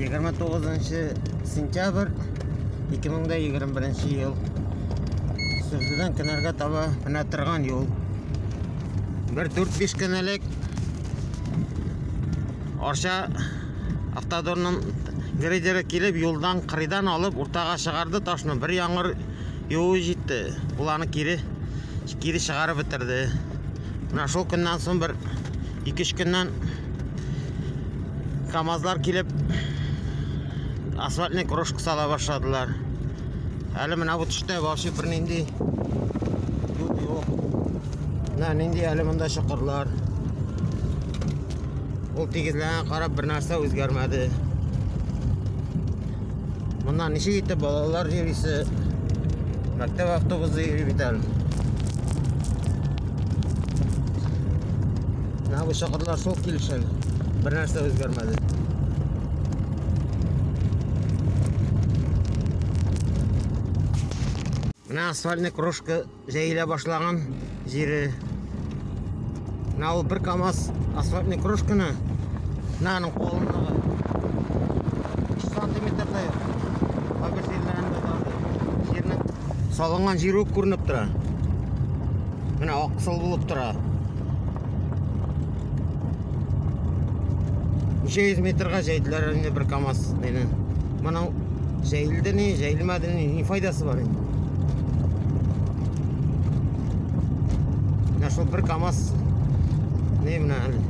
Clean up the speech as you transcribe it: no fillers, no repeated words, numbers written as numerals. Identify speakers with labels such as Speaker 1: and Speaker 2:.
Speaker 1: 29 сентябрь 2021 ел. Сүрдіден кінарға таба мына тұрған ел. Бір 4-5 кінелік Орша автодорның грейдері келіп, елдан қырыдан алып, ұртаға шығарды ташыны. Бір яңыр еуі жетті. Бұланы кері шығарып бітірді. Мына шол күннен соң бір 2-3 күннен КамАЗлар келіп, асфальтный крошка сала башладылар. Әлі мына бұл түшті вообще бір нендей юл жоқ. Мына нендей әлі мұнда шықырлар. Ол тегізләген қарап бір нәрсе өзгермеді. Мұндан неше кетті балалар жерісі, мәктеп автобусы ері бетәл. Мына бұл шықырлар сол келішіл. Bir нәрсе өзгермеді. Мына асфальтный крошка жәйіле башлаған жері. Мына ол бір КамАЗ асфальтный крошканы мынаның қолындағы 3 сантиметрдай бір жерінің салынған жері көрініп тұра. Мына ақсыл болып тұра. 300 метрға жәйділер бір КамАЗ. Мұның жәйілді не, жәйілмәді не файдасы бар. Нашыл бір КамАЗ не мұна әлі.